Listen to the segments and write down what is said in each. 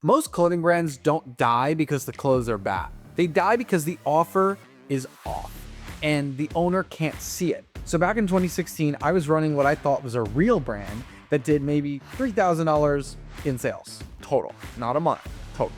Most clothing brands don't die because the clothes are bad. They die because the offer is off and the owner can't see it. So back in 2016, I was running what I thought was a real brand that did maybe $3,000 in sales total, not a month, total.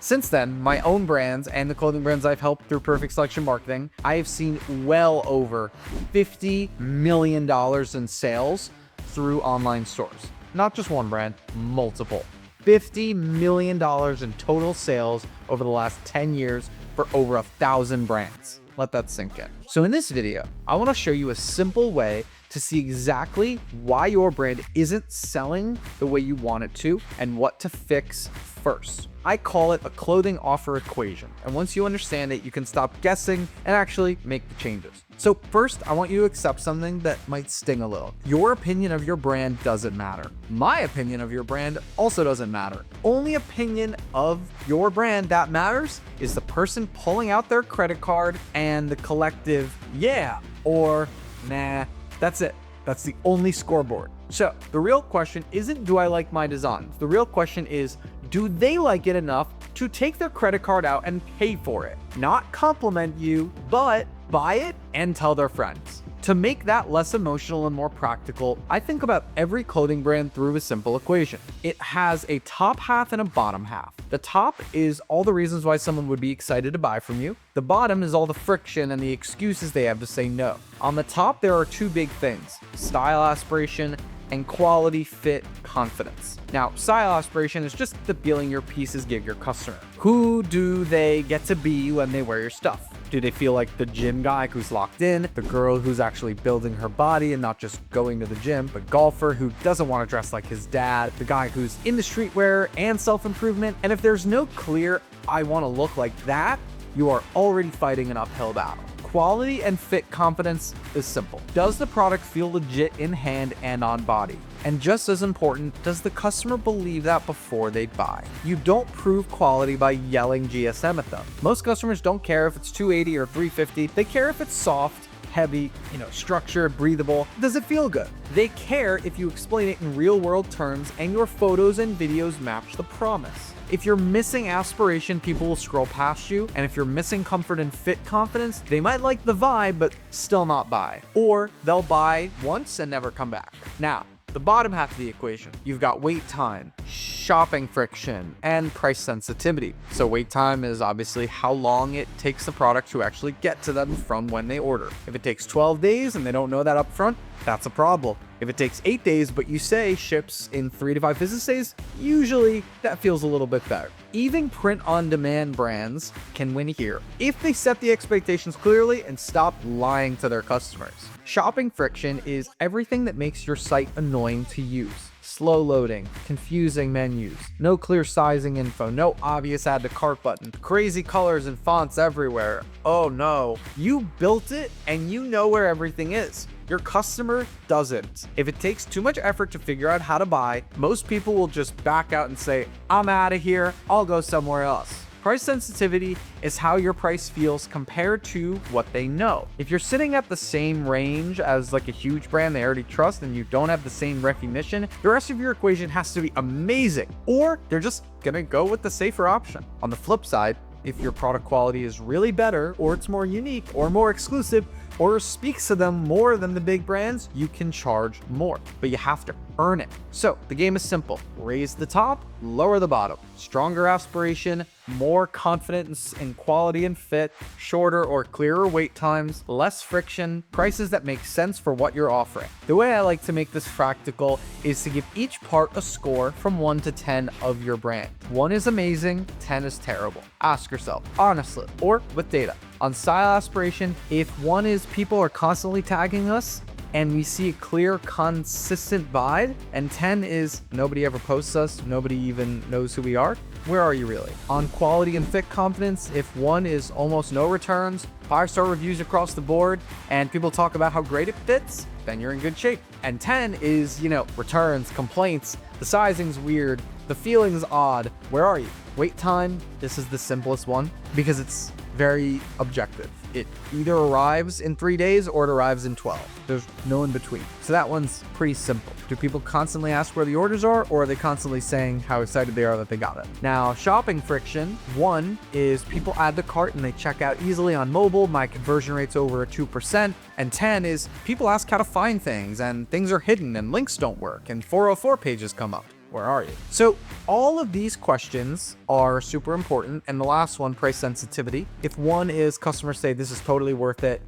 Since then, my own brands and the clothing brands I've helped through Perfect Selection Marketing, I have seen well over $50 million in sales through online stores. Not just one brand, multiple. $50 million in total sales over the last 10 years for over 1,000 brands. Let that sink in. So in this video, I want to show you a simple way to see exactly why your brand isn't selling the way you want it to and what to fix first. I call it a clothing offer equation. And once you understand it, you can stop guessing and actually make the changes. So first, I want you to accept something that might sting a little. Your opinion of your brand doesn't matter. My opinion of your brand also doesn't matter. Only opinion of your brand that matters is the person pulling out their credit card and the collective, yeah, or nah. That's it. That's the only scoreboard. So the real question isn't, do I like my designs? The real question is, do they like it enough to take their credit card out and pay for it? Not compliment you, but buy it and tell their friends. To make that less emotional and more practical, I think about every clothing brand through a simple equation. It has a top half and a bottom half. The top is all the reasons why someone would be excited to buy from you. The bottom is all the friction and the excuses they have to say no. On the top, there are two big things: style aspiration and quality, fit, confidence. Now, style aspiration is just the feeling your pieces give your customer. Who do they get to be when they wear your stuff? Do they feel like the gym guy who's locked in, the girl who's actually building her body and not just going to the gym, the golfer who doesn't want to dress like his dad, the guy who's into streetwear and self-improvement? And if there's no clear, I want to look like that, you are already fighting an uphill battle. Quality and fit confidence is simple. Does the product feel legit in hand and on body? And just as important, does the customer believe that before they buy? You don't prove quality by yelling GSM at them. Most customers don't care if it's 280 or 350. They care if it's soft, heavy, structured, breathable. Does it feel good? They care if you explain it in real world terms and your photos and videos match the promise. If you're missing aspiration, people will scroll past you. And if you're missing comfort and fit confidence, they might like the vibe, but still not buy. Or they'll buy once and never come back. Now, the bottom half of the equation, you've got wait time, shopping friction, and price sensitivity. So wait time is obviously how long it takes the product to actually get to them from when they order. If it takes 12 days and they don't know that up front, that's a problem. If it takes 8 days, but you say ships in 3 to 5 business days, usually that feels a little bit better. Even print-on-demand brands can win here if they set the expectations clearly and stop lying to their customers. Shopping friction is everything that makes your site annoying to use. Slow loading, confusing menus, no clear sizing info, no obvious add to cart button, crazy colors and fonts everywhere. Oh no, you built it and you know where everything is. Your customer doesn't. If it takes too much effort to figure out how to buy, most people will just back out and say, I'm out of here, I'll go somewhere else. Price sensitivity is how your price feels compared to what they know. If you're sitting at the same range as like a huge brand they already trust and you don't have the same recognition, the rest of your equation has to be amazing, or they're just gonna go with the safer option. On the flip side, if your product quality is really better, or it's more unique, or more exclusive, or speaks to them more than the big brands, you can charge more, but you have to earn it. So the game is simple. Raise the top, lower the bottom. Stronger aspiration, more confidence in quality and fit, shorter or clearer wait times, less friction, prices that make sense for what you're offering. The way I like to make this practical is to give each part a score from 1 to 10 of your brand. 1 is amazing, 10 is terrible. Ask yourself, honestly, or with data. On style aspiration, if 1 is people are constantly tagging us, and we see a clear, consistent vibe, and 10 is nobody ever posts us, nobody even knows who we are, where are you really? On quality and fit confidence, if 1 is almost no returns, 5-star reviews across the board, and people talk about how great it fits, then you're in good shape. And 10 is, returns, complaints, the sizing's weird, the feeling's odd, where are you? Wait time, this is the simplest one because it's very objective. It either arrives in 3 days or it arrives in 12. There's no in between. So that one's pretty simple. Do people constantly ask where the orders are, or are they constantly saying how excited they are that they got it? Now, shopping friction, 1 is people add to cart and they check out easily on mobile. My conversion rate's over 2%. And 10 is people ask how to find things and things are hidden and links don't work and 404 pages come up. Where are you? So all of these questions are super important. And the last one, price sensitivity. If 1 is customers say this is totally worth it,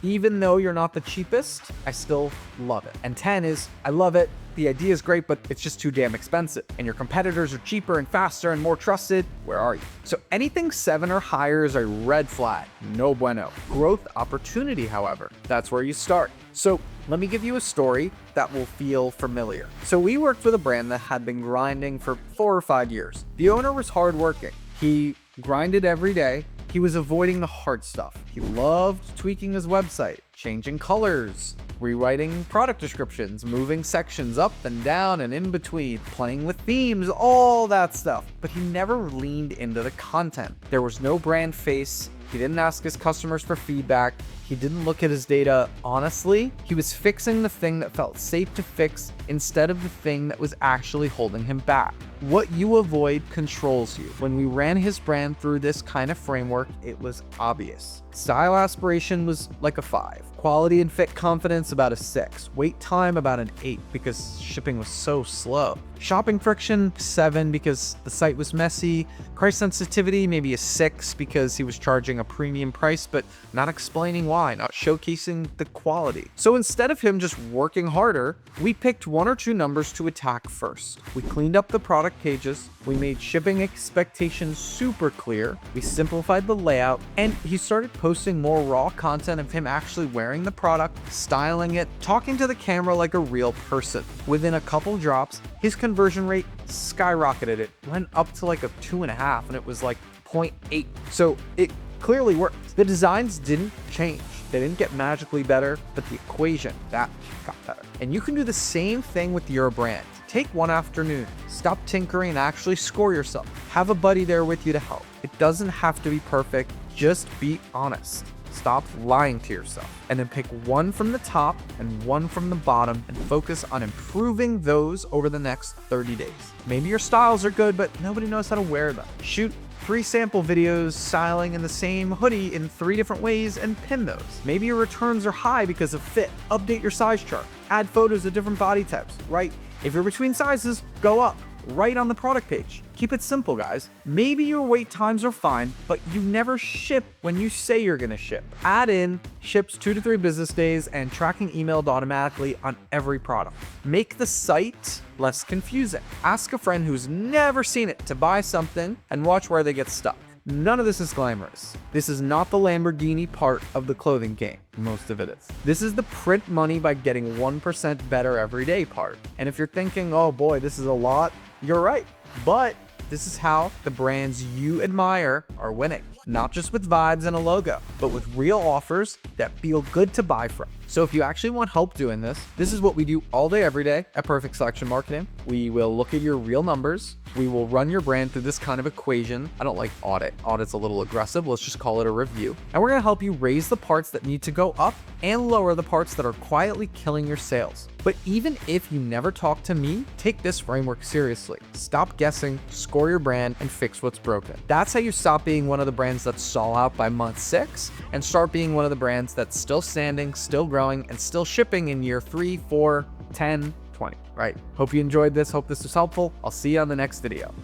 even though you're not the cheapest, I still love it. And 10 is I love it. The idea is great, but it's just too damn expensive. And your competitors are cheaper and faster and more trusted. Where are you? So anything 7 or higher is a red flag. No bueno. Growth opportunity, however, that's where you start. So let me give you a story that will feel familiar. So we worked with a brand that had been grinding for 4 or 5 years. The owner was hardworking. He grinded every day. He was avoiding the hard stuff. He loved tweaking his website, changing colors, rewriting product descriptions, moving sections up and down and in between, playing with themes, all that stuff. But he never leaned into the content. There was no brand face. He didn't ask his customers for feedback. He didn't look at his data honestly. He was fixing the thing that felt safe to fix instead of the thing that was actually holding him back. What you avoid controls you. When we ran his brand through this kind of framework, it was obvious. Style aspiration was like a 5. Quality and fit confidence about a 6. Wait time about an 8 because shipping was so slow. Shopping friction 7 because the site was messy. Price sensitivity maybe a 6 because he was charging a premium price but not explaining why, not showcasing the quality. So instead of him just working harder, we picked 1 or 2 numbers to attack first. We cleaned up the product pages, we made shipping expectations super clear, we simplified the layout, and he started posting more raw content of him actually wearing the product, styling it, talking to the camera like a real person. Within a couple drops, his conversion rate skyrocketed. It went up to like a 2.5 and it was like 0.8. So it clearly worked. The designs didn't change. They didn't get magically better, but the equation, that got better. And you can do the same thing with your brand. Take one afternoon, stop tinkering and actually score yourself. Have a buddy there with you to help. It doesn't have to be perfect, just be honest. Stop lying to yourself. And then pick 1 from the top and 1 from the bottom and focus on improving those over the next 30 days. Maybe your styles are good, but nobody knows how to wear them. Shoot 3 sample videos styling in the same hoodie in 3 different ways and pin those. Maybe your returns are high because of fit. Update your size chart. Add photos of different body types, right? If you're between sizes, go up. Right on the product page. Keep it simple, guys. Maybe your wait times are fine, but you never ship when you say you're gonna ship. Add in ships 2 to 3 business days and tracking emailed automatically on every product. Make the site less confusing. Ask a friend who's never seen it to buy something and watch where they get stuck. None of this is glamorous. This is not the Lamborghini part of the clothing game. Most of it is. This is the print money by getting 1% better every day part. And if you're thinking, oh boy, this is a lot, you're right. But this is how the brands you admire are winning. Not just with vibes and a logo, but with real offers that feel good to buy from. So if you actually want help doing this, this is what we do all day, every day at Perfect Selection Marketing. We will look at your real numbers. We will run your brand through this kind of equation. I don't like audit. Audit's a little aggressive. Let's just call it a review. And we're going to help you raise the parts that need to go up and lower the parts that are quietly killing your sales. But even if you never talk to me, take this framework seriously. Stop guessing, score your brand, and fix what's broken. That's how you stop being one of the brands that stall out by month 6 and start being one of the brands that's still standing, still growing, and still shipping in year 3, 4, 10, 20, right? Hope you enjoyed this. Hope this was helpful. I'll see you on the next video.